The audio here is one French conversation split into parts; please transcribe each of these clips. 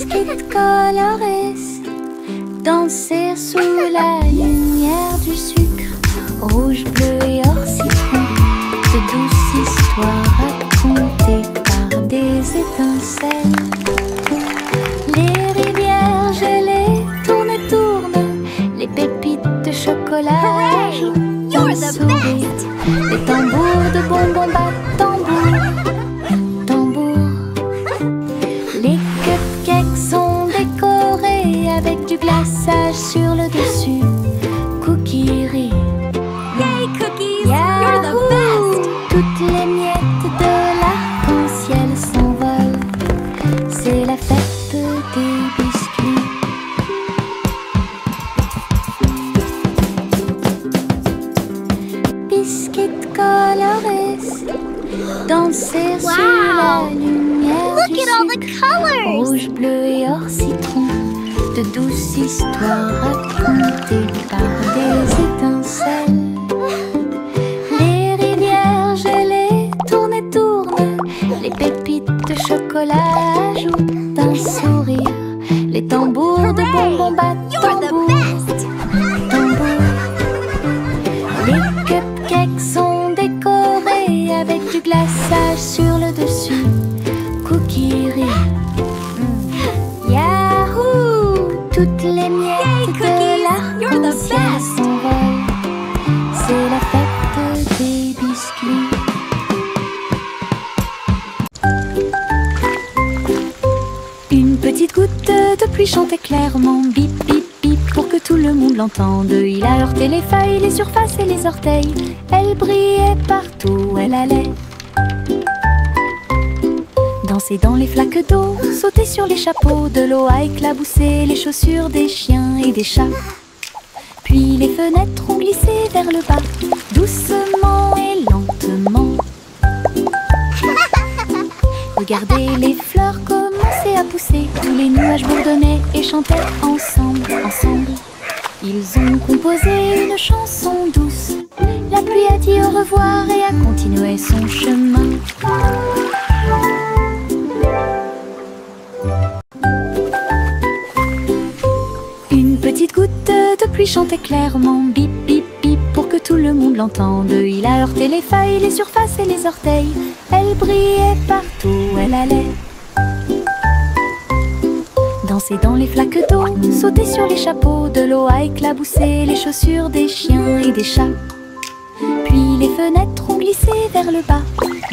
Biscuits colorés, danser sous la lumière du sucre, rouge, bleu et or citron, de douces histoires racontées par des étincelles. Les rivières gelées tournent et tournent, les pépites de chocolat jouent d'un sourire. Les tambours de bonbons battent tambour, tambour. Les cupcakes sont décorés avec du glaçage sur le dessus. Cookies rient. Yay, cookies! Yahoo! You're the best! Toutes les miettes de l'arc-en-ciel s'envolent. C'est la fête des biscuits. Biscuits colorés, danser Wow! sous la lumière Look du at all the sucre, colors! rouge, bleu et or citron, de douces histoires racontées par des étincelles. Les rivières gelées tournent et tournent, les pépites de chocolat jouent d'un sourire. Les tambours de bonbons battent You're the tambour, best! tambour. Les cupcakes sont décorés avec du glaçage sur le dessus. Cookies rient. Yahoo! Toutes les miettes Yay, de cookies! You're the l'arc-en-ciel best! s'envolent. C'est la fête des biscuits. Une petite goutte de pluie chantait clairement, bip bip bip, pour que tout le monde l'entende. Il a heurté les feuilles, les surfaces et les orteils. Elle brillait partout où elle allait. Danser dans les flaques d'eau, sauter sur les chapeaux, de l'eau a éclaboussé les chaussures des chiens et des chats. Puis les fenêtres ont glissé vers le bas, doucement et lentement. Regardez les fleurs commencer à pousser, tous les nuages bourdonnaient et chantaient ensemble, ensemble. Ils ont composé une chanson douce. La pluie a dit au revoir et a continué son chemin. Une petite goutte de pluie chantait clairement, bip bip bip, pour que tout le monde l'entende. Il a heurté les feuilles, les surfaces et les orteils. Elle brillait partout où elle allait. Danser dans les flaques d'eau, sauter sur les chapeaux, de l'eau a éclaboussé les chaussures des chiens et des chats. Puis les fenêtres ont glissé vers le bas,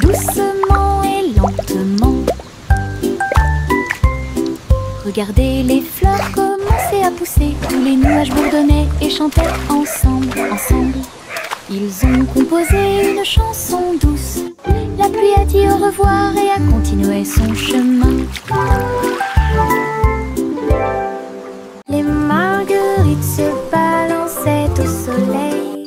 doucement et lentement. Regardez les fleurs commencer à pousser, tous les nuages bourdonnaient et chantaient ensemble, ensemble. Ils ont composé une chanson douce. La pluie a dit au revoir et a continué son chemin. Les marguerites se balançaient au soleil.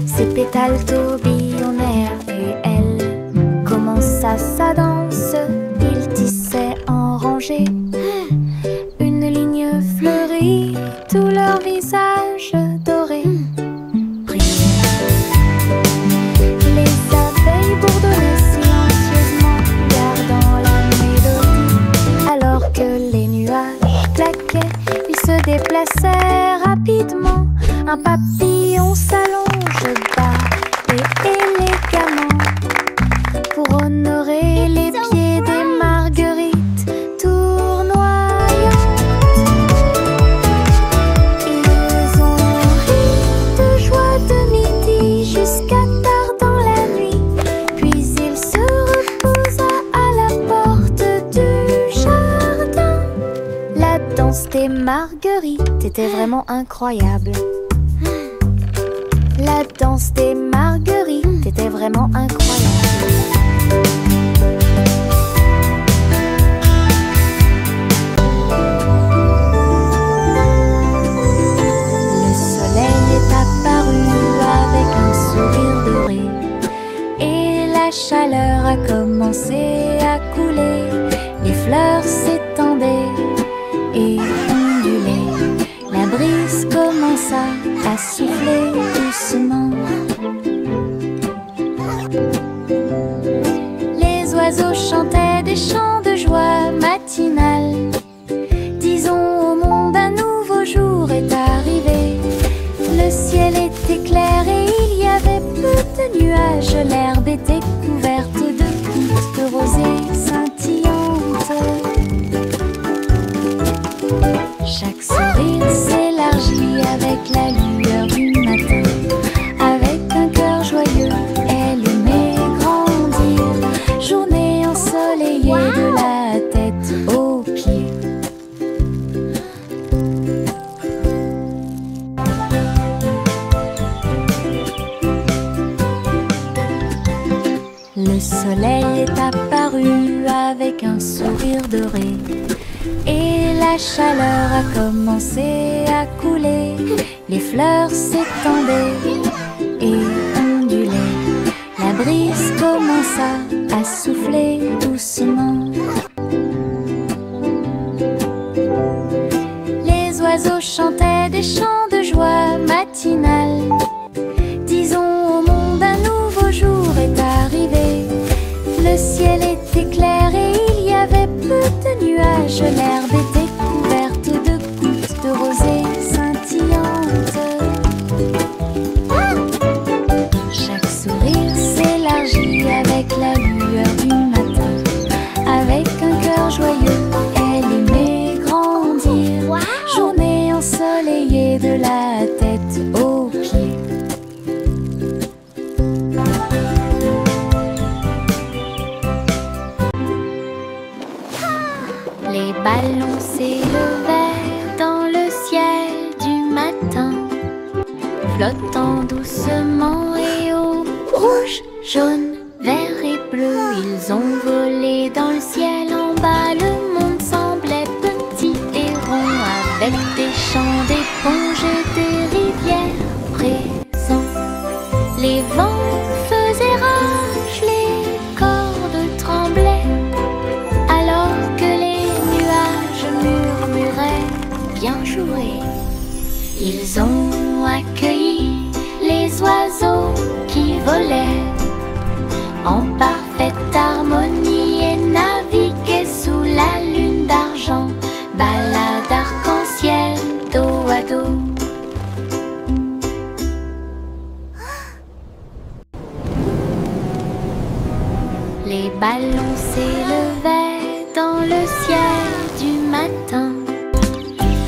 Ses pétales tourbillonnèrent et elle commença sa danse. Ils tissaient en rangée une ligne fleurie, tout leur visage doré brille. Les abeilles bourdonnaient silencieusement, gardant la mélodie. Alors que les nuages claquaient, ils se déplaçaient rapidement. Un papillon s'allonge bas et élégamment pour honorer les pieds des marguerites tournoyantes. Ils ont ri de joie de midi jusqu'à tard dans la nuit. Puis il se reposa à la porte du jardin. La danse des marguerites était vraiment incroyable. La danse des marguerites était vraiment incroyable. Le soleil est apparu avec un sourire doré et la chaleur a commencé à couler. Les fleurs s'étendaient et ondulaient. La brise commença à souffler doucement. Les oiseaux chantaient des chants de joie matinale l'herbe était couverte de gouttes de rosée scintillantes. Chaque sourire s'élargit avec la lueur du matin. Avec un cœur joyeux, elle aimait grandir. Journée ensoleillée de la tête aux pieds. Le soleil est apparu avec un sourire doré. Et la chaleur a commencé à couler. Les fleurs s'étendaient et ondulaient. La brise commença à souffler doucement. Les oiseaux chantaient des chants de joie matinale. Disons au monde un nouveau jour est arrivé. Le ciel était clair et il y avait peu de nuages. L'herbe était couverte de gouttes de rosée scintillantes. Chaque sourire s'élargit avec la lueur du matin. Avec un cœur joyeux, elle aimait grandir. Journée ensoleillée de la tête aux pieds. Les ballons s'élevaient dans le ciel du matin, flottant doucement et haut. Rouge, jaune, vert et bleu, ils ont volé dans le ciel en bas. Le monde semblait petit et rond, avec des champs d'éponges et des rivières présents. Les vents faisaient rage, les cordes tremblaient, alors que les nuages murmuraient bien joué. Ils ont accueilli les oiseaux qui volaient en parfaite harmonie et naviguaient sous la lune d'argent. Balade arc-en-ciel dos à dos. Les ballons s'élevaient dans le ciel du matin,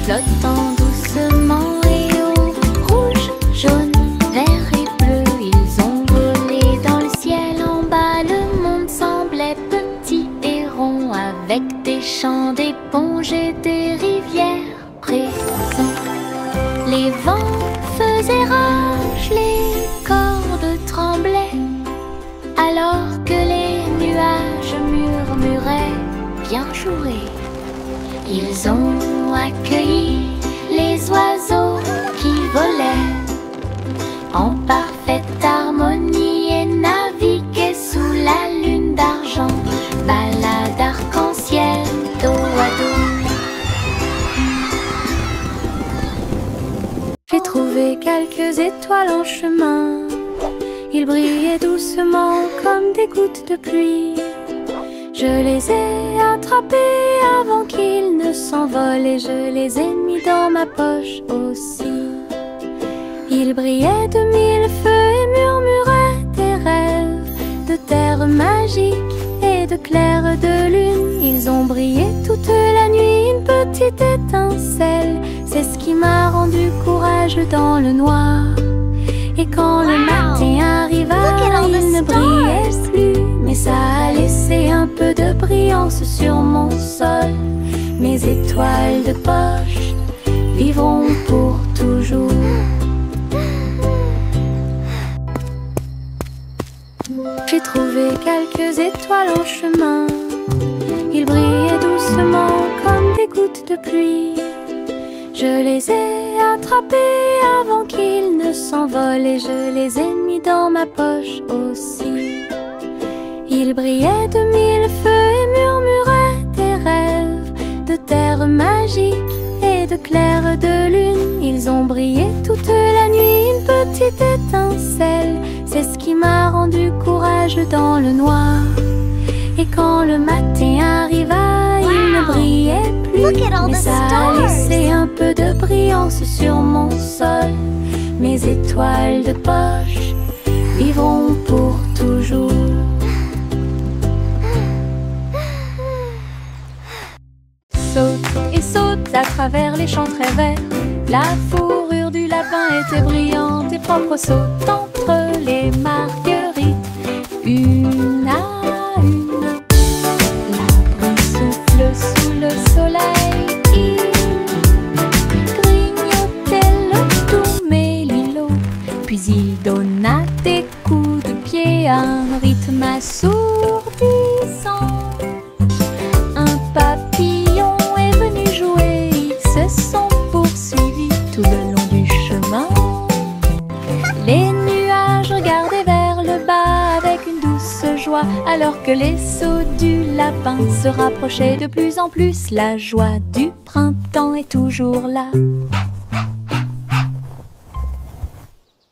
flottant doucement et haut. Rouge, jaune, vert et bleu, ils ont volé dans le ciel en bas. Le monde semblait petit et rond, avec des champs d'éponges et des rivières présents. Les vents faisaient rage, les cordes tremblaient, alors que les nuages murmuraient bien joué. Ils ont accueilli les oiseaux qui volaient en parfaite harmonie et naviguaient sous la lune d'argent. Balade arc-en-ciel dos à dos. J'ai trouvé quelques étoiles en chemin. Ils brillaient doucement comme des gouttes de pluie. Je les ai attrapés avant qu'ils ne s'envolent et je les ai mis dans ma poche aussi. Ils brillaient de mille feux et murmuraient des rêves de terre magique et de clair de lune. Ils ont brillé toute la nuit, une petite étincelle. C'est ce qui m'a rendu courageux dans le noir. Et quand le matin arriva, il ne brillait plus, mais ça a laissé un peu de brillance sur mon sol. Mes étoiles de poche vivront pour toujours. J'ai trouvé quelques étoiles en chemin. Ils brillaient doucement comme des gouttes de pluie. Je les ai attrapés avant qu'ils ne s'envolent et je les ai mis dans ma poche aussi. Ils brillaient de mille feux et murmuraient des rêves de terre magique et de clair de lune. Ils ont brillé toute la nuit, une petite étincelle. C'est ce qui m'a rendu courageux dans le noir. Et quand le matin arriva, il ne brillait plus, mais ça a laissé un peu de brillance sur mon sol. Mes étoiles de poche vivront pour toujours. à travers les champs très verts. La fourrure du lapin était brillante et propre saute entre les marguerites, une à une. La brume souffle sous le soleil, il grignotait le tout mélilo, puis il donna des coups de pied à un rythme assourdissant. Un papillon est venu jouer, ils se sont poursuivis tout le long du chemin. Les nuages regardaient vers le bas avec une douce joie, alors que les sauts du lapin se rapprochaient de plus en plus. La joie du printemps est toujours là.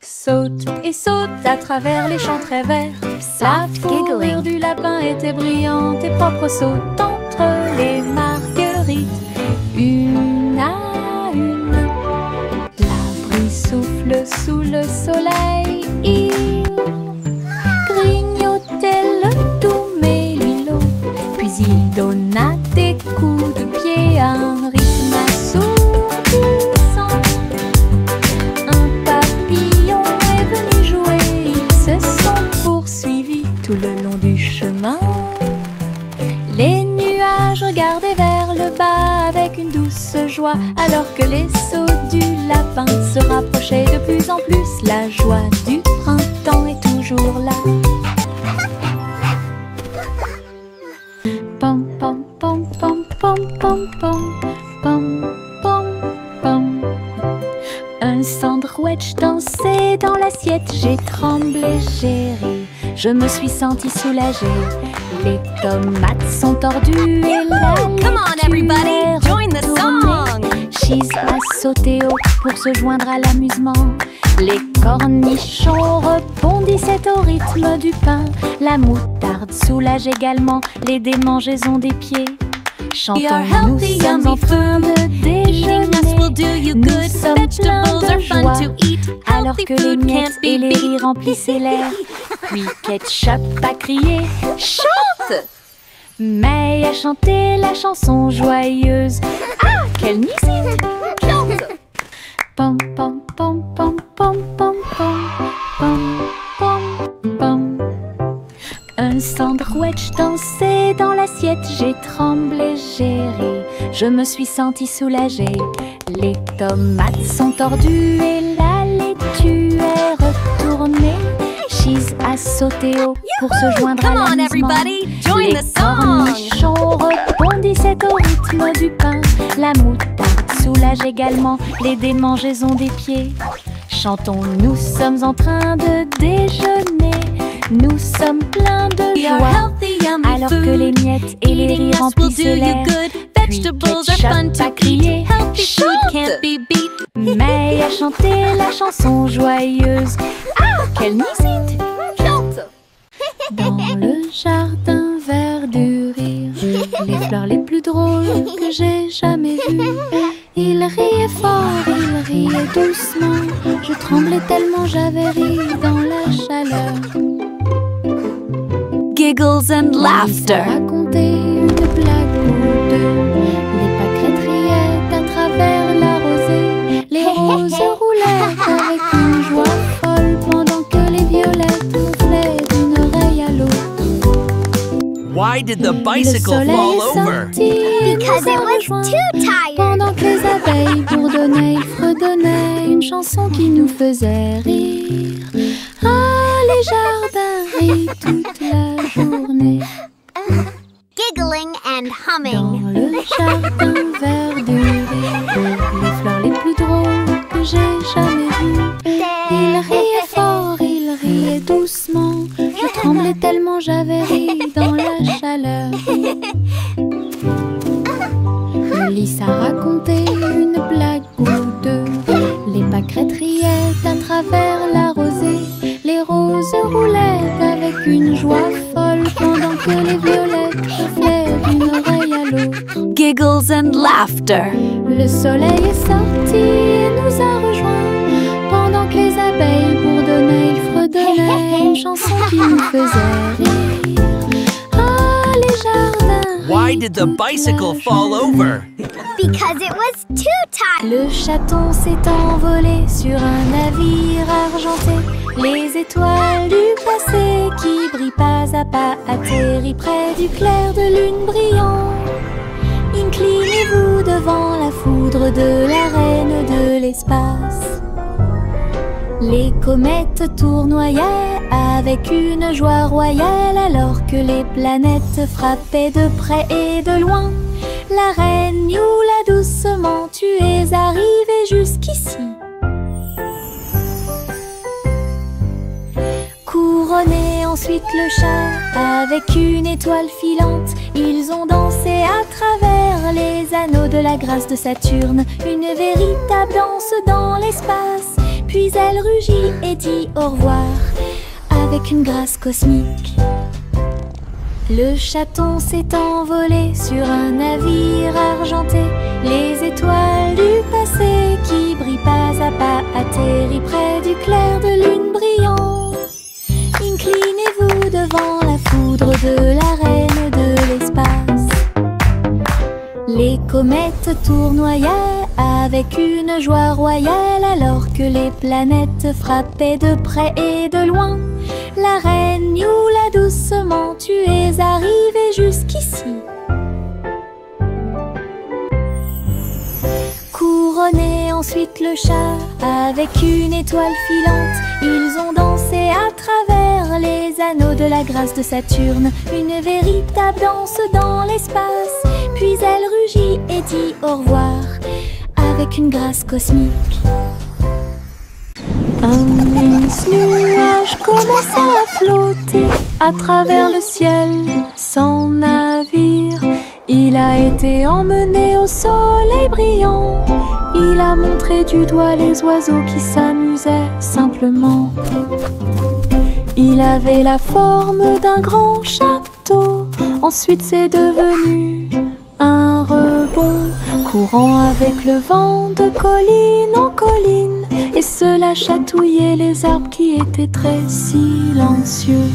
Saute et saute à travers les champs très verts. La fourrure du lapin était brillante et propre saute entre les marguerites, une à une. La brume souffle sous le soleil, il grignotait le tout mélilo, puis il donna des coups de pied à un rythme assourdissant. Un papillon est venu jouer, ils se sont poursuivis tout le long du chemin. Les nuages regardaient vers le bas avec une douce joie, alors que les sauts du lapin se rapprochaient de plus en plus. La joie du printemps est toujours là. Pom pom pom pom pom pom pom pom pom pom. Un sandwich dansait dans l'assiette, j'ai tremblé, j'ai ri, je me suis sentie soulagée. Les tomates sont tordues et la Come on, everybody, join the song! Cheese a sauté haut pour se joindre à l'amusement. Les cornichons rebondissaient au rythme du pain. La moutarde soulage également les démangeaisons des pieds. Chantons, nous sommes en train de déjeuner. Nous sommes pleins de joie, alors que les miettes et les riz remplissaient l'air. Puis Ketchup a crié « Chante !» May a chanté la chanson joyeuse. Ah, quelle musique! Chante! Pom pom pom pom pom pom pom pom pom pom. Un sandwich dansait dans l'assiette, j'ai tremblé, j'ai ri, je me suis sentie soulagée. Les tomates sont tordues et la laitue est retournée. Cheese a sauté haut pour se joindre à l'amusement. Join Les the song! cornichons rebondissaient au rythme du pain. La moutarde soulage également les démangeaisons des pieds. Chantons, nous sommes en train de déjeuner. Nous sommes pleins de joie, alors que les miettes et les riz remplissaient l'air. Puis Ketchup a crié « Chante !» May a chanté la chanson joyeuse. Ah, quelle musique! Chante! Dans le jardin vert du rire, les fleurs les plus drôles que j'ai jamais vues. Il riait fort, il riait doucement. Je tremblais tellement j'avais ri dans la chaleur. Giggles and laughter. Raconter une blague ou deux. Les pâquerettes riaient à travers la rosée. Les roses roulaient avec une joie folle pendant que les violettes gonflaient d'une oreille à l'autre. Why did the Le bicycle soleil fall est over? sorti et Because nous a it was rejoints. too tired. Pendant que les abeilles bourdonnaient, ils fredonnaient une chanson qui nous faisait rire. Ah, les jardins rient toute la journée. Giggling and Dans humming. le jardin verduré, les fleurs les plus drôles que j'ai jamais vues. Il riait fort, il riait doucement. Je tremblais tellement j'avais ri dans la chaleur. Lys a raconté une blague ou deux. Les pâquerettes riaient à travers la rosée. Les roses roulaient avec une joie folle pendant que les violettes gonflaient d'une oreille à l'autre. Giggles and laughter. Le soleil est sorti et nous a rejoints. Pendant que les abeilles bourdonnaient, ils fredonnaient une chanson qui nous faisait rire. Ah, les jardins. Why did the bicycle fall over? because it was too tight. Le chaton s'est envolé sur un navire argenté. Les étoiles du passé qui brillent pas à pas atterrit près du clair de lune brillant. Inclinez-vous devant la foudre de la reine de l'espace. Les comètes tournoyaient avec une joie royale alors que les planètes frappaient de près et de loin. La reine Youla doucement, tu es arrivée jusqu'ici. Couronné ensuite le chat avec une étoile filante. Ils ont dansé à travers les anneaux de la grâce de Saturne. Une véritable danse dans l'espace. Puis elle rugit et dit au revoir avec une grâce cosmique. Le chaton s'est envolé sur un navire argenté. Les étoiles du passé qui brillent pas à pas atterrit près du clair de lune brillant. Inclinez-vous devant la foudre de la reine de l'espace. Les comètes tournoyaient avec une joie royale alors que les planètes frappaient de près et de loin. La reine Youla doucement, tu es arrivée jusqu'ici. Couronné ensuite le chat avec une étoile filante. Ils ont dansé à travers les anneaux de la grâce de Saturne. Une véritable danse dans l'espace. Puis elle rugit et dit au revoir avec une grâce cosmique. Un immense nuage commença à flotter à travers le ciel sans navire. Il a été emmené au soleil brillant. Il a montré du doigt les oiseaux qui s'amusaient simplement. Il avait la forme d'un grand château. Ensuite c'est devenu un rebond, courant avec le vent de colline en colline. Et cela chatouillait les arbres qui étaient très silencieux.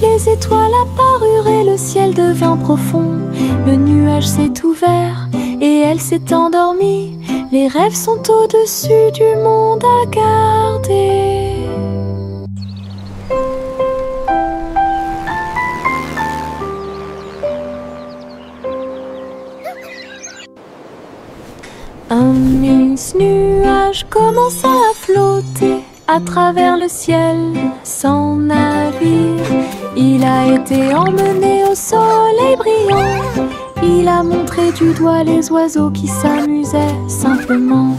Les étoiles apparurent et le ciel devint profond. Le nuage s'est ouvert et elle s'est endormie. Les rêves sont au-dessus du monde à garder. Un immense nuage commença à flotter à travers le ciel sans navire. Il a été emmené au soleil brillant. Il a montré du doigt les oiseaux qui s'amusaient simplement.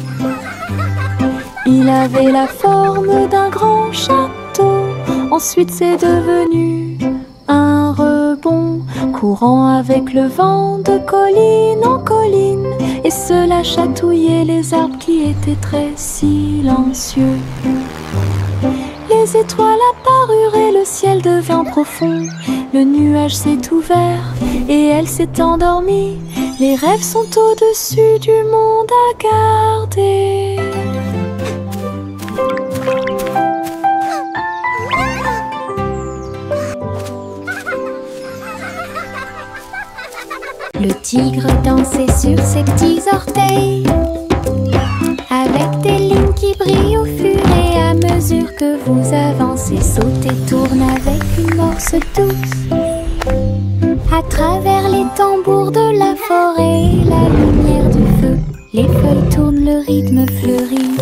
Il avait la forme d'un grand château. Ensuite c'est devenu un rebond, courant avec le vent de colline en colline. Et cela chatouillait les arbres qui étaient très silencieux. Les étoiles apparurent et le ciel devint profond. Le nuage s'est ouvert et elle s'est endormie. Les rêves sont au-dessus du monde à garder. Le tigre dansait sur ses petits orteils, avec des lignes qui brillent au fur et à mesure que vous avancez. Saute et tourne avec une morse douce, à travers les tambours de la forêt et la lumière du feu. Les feuilles tournent, le rythme fleurit.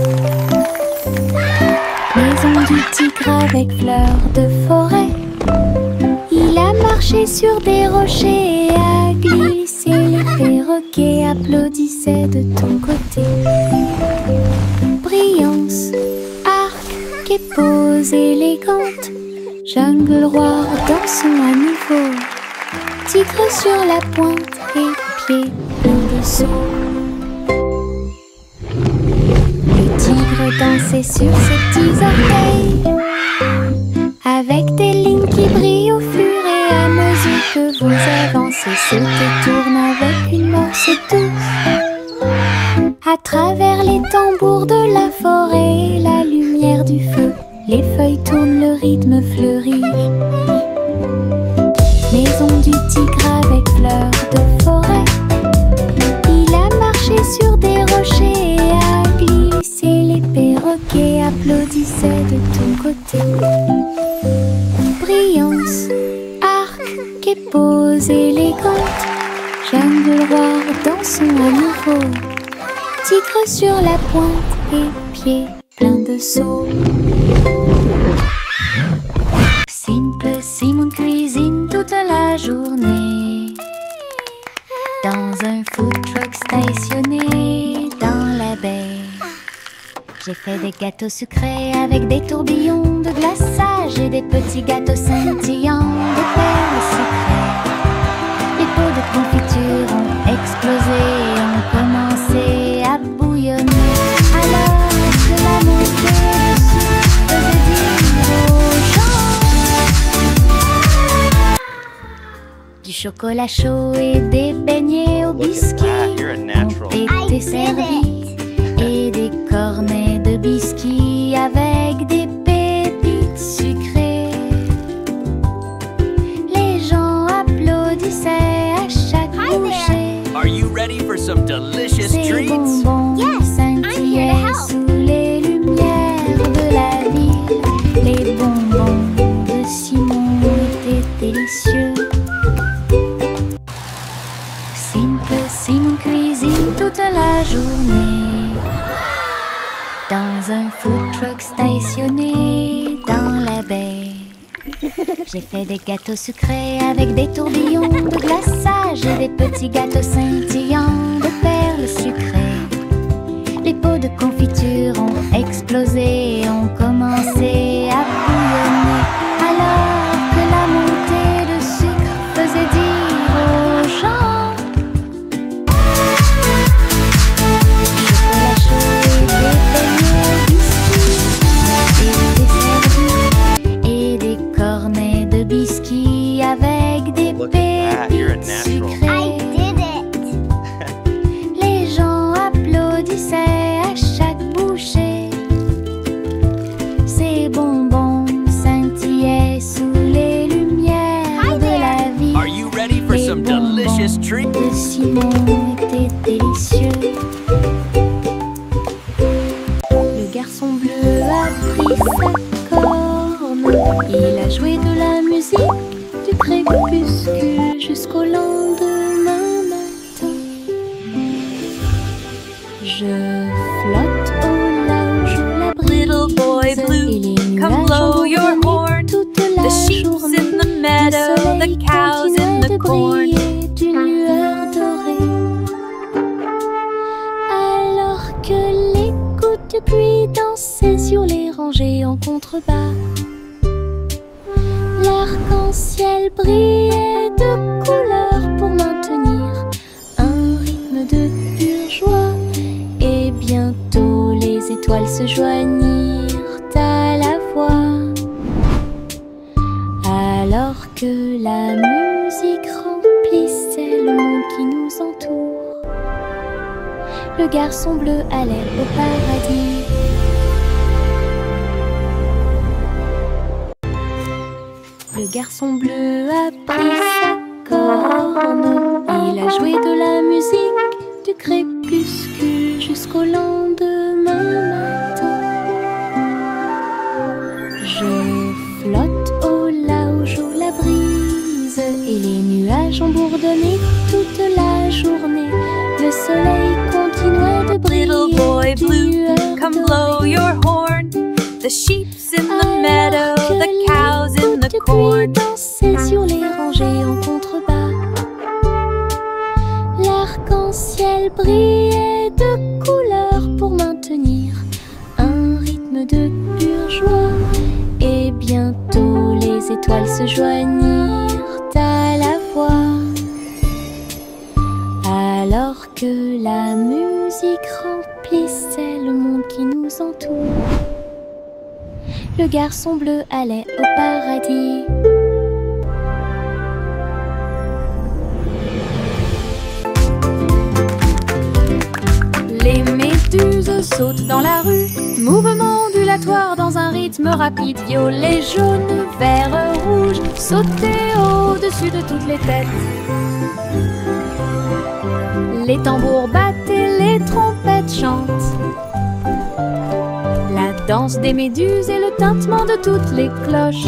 Maison du tigre avec fleurs de forêt. Il a marché sur des rochers et a glissé. Les perroquets applaudissaient de ton côté. Brillance, arc et pose élégante. Jungle roi, dansons à nouveau. Tigre sur la pointe et pieds pleins de saut. Le tigre dansait sur ses petits orteils, avec des lignes qui brillent au fur et à mesure que vous avancez. Saute et tourne avec une morse douce, à travers les tambours de la forêt et la lumière du feu. Les feuilles tournent, le rythme fleurit. Maison du tigre avec fleurs de forêt. bouquet applaudissait de ton côté. Brillance, arc et pose élégante, Jeanne de Roi dansons à nouveau. Tigre sur la pointe et pieds pleins de sauts. Simple Simon cuisine toute la journée dans un food truck stationné dans la baie. J'ai fait des gâteaux sucrés avec des tourbillons de glaçage et des petits gâteaux scintillants de perles sucrées. Les pots de confiture ont explosé et ont commencé à bouillonner. Alors que la montée dessus faisait dire aux gens du chocolat chaud et des beignets au biscuit ont été servis. Et des cornets de biscuits avec des pépites sucrées. Les gens applaudissaient à chaque bouchée. Are you ready for some delicious Ces treats? bonbons scintillaient sous les lumières de la ville. Les bonbons de Simon étaient délicieux. Simple Simon cuisine toute la journée dans un food truck stationné dans la baie. J'ai fait des gâteaux sucrés avec des tourbillons de glaçage et des petits gâteaux scintillants de perles sucrées. Les pots de confiture ont explosé et ont commencé à bouillonner. Alors que la montée de sucre faisait dire aux gens biscuits avec des pépites sucrées. Les gens applaudissaient à chaque bouchée. Ces bonbons scintillaient sous les lumières de la vie. Are you ready for some delicious treats? De Simon étaient délicieux. Le garçon bleu a pris sa corne. Il a joué de la musique du crépuscule jusqu'au lendemain matin. Je flotte au large où la brise. Little boy blue, come blow your horn. The sheep's in the meadow, the cows in the corn. D'une lueur dorée. Alors que les gouttes de pluie dansaient sur les rangées en contrebas. L'arc-en-ciel brillait de couleurs pour maintenir un rythme de pure joie. Et bientôt les étoiles se joignirent à la voix. Alors que la musique remplissait le monde qui nous entoure, le garçon bleu allait au paradis. Le garçon bleu a pris sa corne. Il a joué de la musique du crépuscule jusqu'au lendemain matin. Je flotte au large où la brise et les nuages ont bourdonné toute la journée. Le soleil continuait de briller. Little boy blue, come blow your horn. The sheep's in the meadow, the cows in the corn. Dansait sur les rangées en contrebas. L'arc-en-ciel brillait de couleurs pour maintenir un rythme de pure joie. Et bientôt les étoiles se joignirent à la voix. Alors que la musique remplissait le monde qui nous entoure, le garçon bleu allait au paradis. Les méduses sautent dans la rue, mouvement ondulatoire dans un rythme rapide. Violet, jaune, vert, rouge, sauter au-dessus de toutes les têtes. Les tambours battent et les trompettes chantent. La danse des méduses et le tintement de toutes les cloches.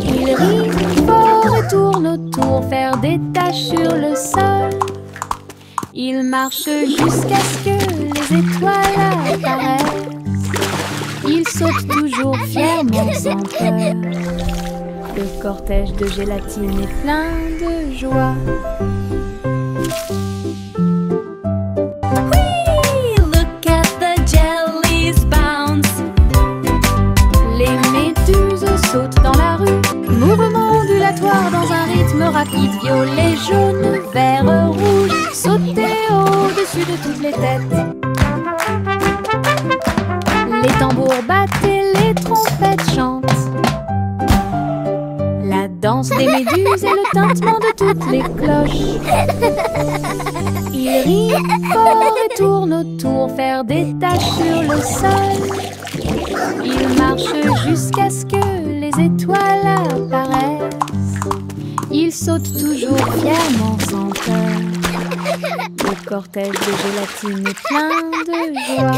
Il rit fort et tourne autour, faire des taches sur le sol. Il marche jusqu'à ce que les étoiles apparaissent. Il saute toujours fièrement sans peur. Le cortège de gélatine est plein de joie. Look at the jellies bounce. Les méduses sautent dans la rue, mouvement ondulatoire dans un rythme rapide. Violet, jaune, vert, rouge, sauter au-dessus de toutes les têtes. Les tambours battent et les trompettes chantent. La danse des méduses et le tintement de toutes les cloches. Il rit fort et tourne autour, faire des taches sur le sol. Il marche jusqu'à ce que les étoiles apparaissent. Il saute toujours fièrement sans peur. Le cortège de gélatine est plein de joie.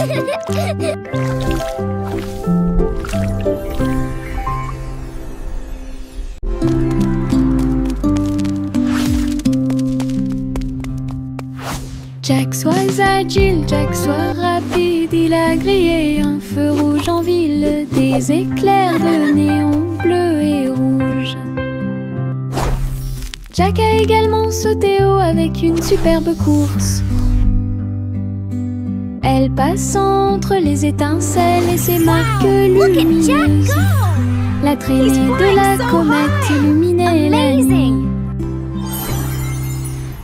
Jack soit agile, Jack soit rapide, il a grillé un feu rouge en ville, des éclairs de néon bleu et rouge. Jack a également sauté haut avec une superbe course. Elle passe entre les étincelles et ses marques lumineuses. La traînée de la comète illuminait la nuit.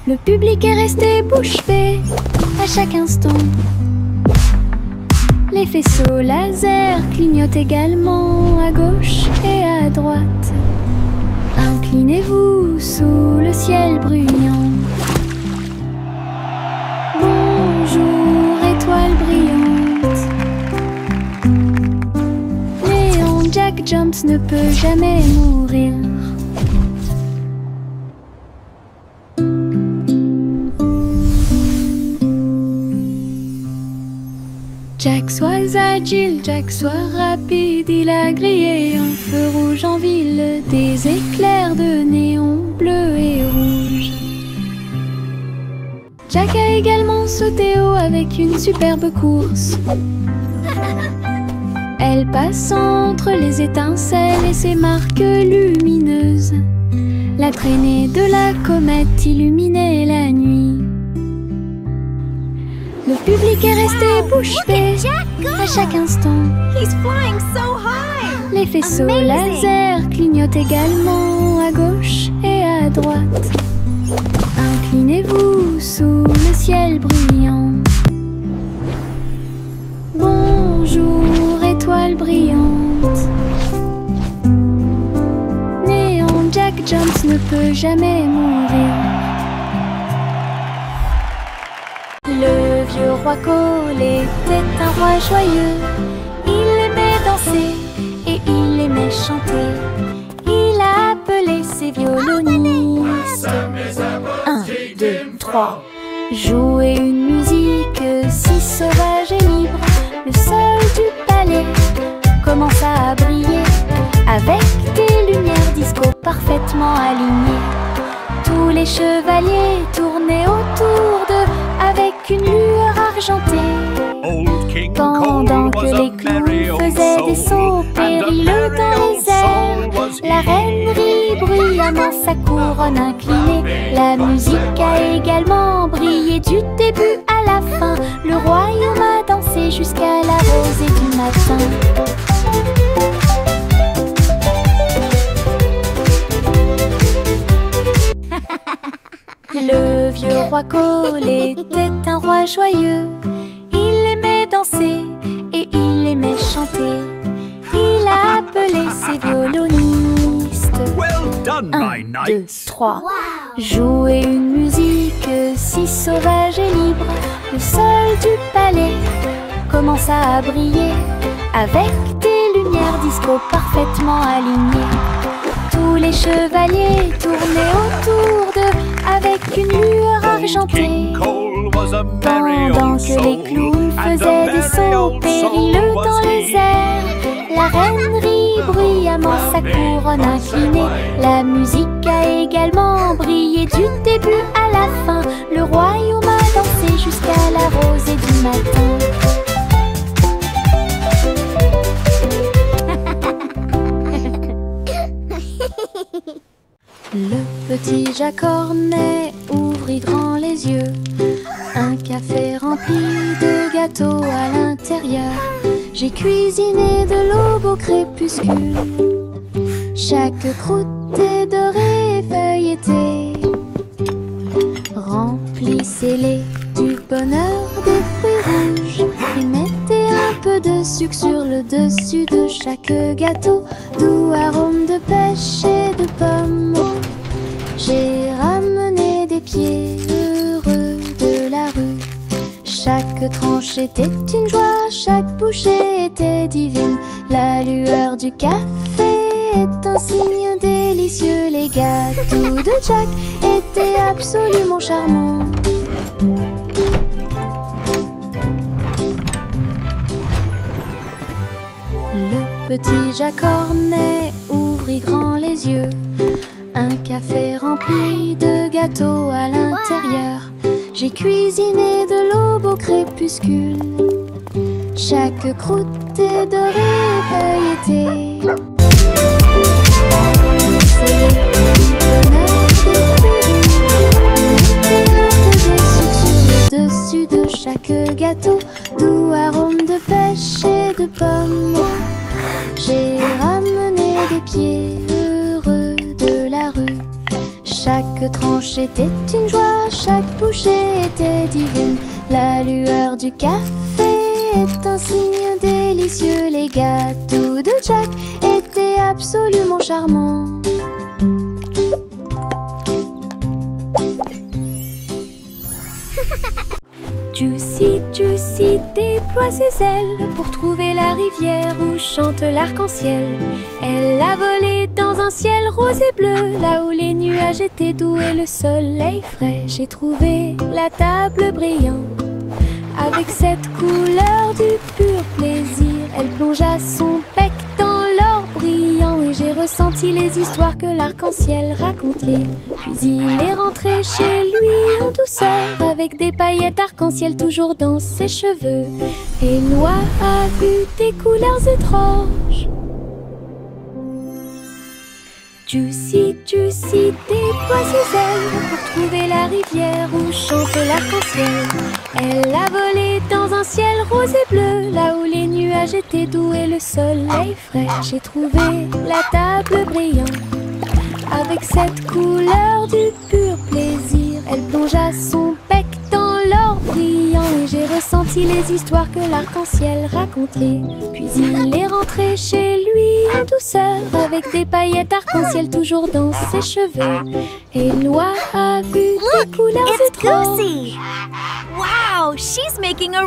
Le public est resté bouche bée à chaque instant. Les faisceaux laser clignotent également à gauche et à droite. Inclinez-vous sous le ciel bruyant. Bonjour, étoile brillante. Léon Jack Jones ne peut jamais mourir. Jack soit agile, Jack soit rapide, il a grillé un feu rouge en ville, des éclairs de néon bleu et rouge. Jack a également sauté haut avec une superbe course. Elle passe entre les étincelles et ses marques lumineuses. La traînée de la comète illuminait la nuit. Le public est resté bouche bée à chaque instant. Les faisceaux laser clignotent également à gauche et à droite. Inclinez-vous sous le ciel bruyant. Bonjour, étoile brillante. Néon Jack Jones ne peut jamais mourir. Le vieux roi Cole était un roi joyeux. Il aimait danser et il aimait chanter. Il a appelé ses violonistes. 1, 2, 3. Jouer une musique si sauvage et libre. Le sol du palais commença à briller avec des lumières disco parfaitement alignées. Tous les chevaliers tournaient autour d'eux avec une lueur argentée. Pendant que les clowns faisaient des sauts périlleux dans les airs, la reine rit bruyamment sa couronne inclinée. La musique a également brillé du début à la fin. Le royaume a dansé jusqu'à la rosée du matin. Le vieux roi Cole était un roi joyeux. Il aimait danser et il aimait chanter. Il a appelé ses violonistes. 1, 2, 3. Jouer une musique si sauvage et libre. Le sol du palais commença à briller avec des lumières disco parfaitement alignées. Tous les chevaliers tournaient autour d'eux avec une lueur argentée. Pendant que les clowns faisaient des sauts périlleux dans les airs, la reine rit bruyamment sa couronne inclinée. La musique a également brillé du début à la fin. Le royaume a dansé jusqu'à la rosée du matin. Le petit Jacques Cornet ouvrit grand les yeux. Un café rempli de gâteaux à l'intérieur. J'ai cuisiné de l'aube au crépuscule. Chaque croûte est dorée et feuilletée. Remplissez-les du bonheur de fruits rouges et mettez un peu de sucre sur le dessus de chaque gâteau. Doux arôme de pêche et de pommes. J'ai ramené des pieds heureux de la rue. Chaque tranche était une joie, chaque bouchée était divine. La lueur du café est un signe délicieux. Les gâteaux de Jack étaient absolument charmants. Le petit Jacques Cornet ouvrit grand les yeux. Un café rempli de gâteaux à l'intérieur. J'ai cuisiné de l'aube au crépuscule. Chaque croûte est dorée et feuilletée. C'est le dessus de chaque gâteau. Doux arôme de pêche et de pommes. J'ai ramené des pieds heureux de la rue. Chaque tranche était une joie, chaque bouchée était divine. La lueur du café est un signe délicieux. Les gâteaux de Jack étaient absolument charmants. Juicy, Juicy déploie ses ailes pour trouver la rivière où chante l'arc-en-ciel. Elle a volé dans un ciel rose et bleu, là où les nuages étaient doux et le soleil frais. J'ai trouvé la table brillante avec cette couleur du pur plaisir. Elle plongea son bec dans l'or brillant et j'ai ressenti les histoires que l'arc-en-ciel racontait. Puis il est rentré chez lui en douceur avec des paillettes arc-en-ciel toujours dans ses cheveux. Et Noah a vu des couleurs étranges. Juicy, Juicy déploie ses ailes pour trouver la rivière où chante l'arc-en-ciel. Elle a volé dans un ciel rose et bleu, là où les nuages étaient doux et le soleil frais. J'ai trouvé la table brillante avec cette couleur du pur plaisir. Elle plongea son bec dans l'or brillant et j'ai ressenti les histoires que l'arc-en-ciel racontait. Puis il est rentré chez lui en douceur avec des paillettes arc-en-ciel toujours dans ses cheveux. Et Noah a vu des couleurs étranges. Wow, she's making a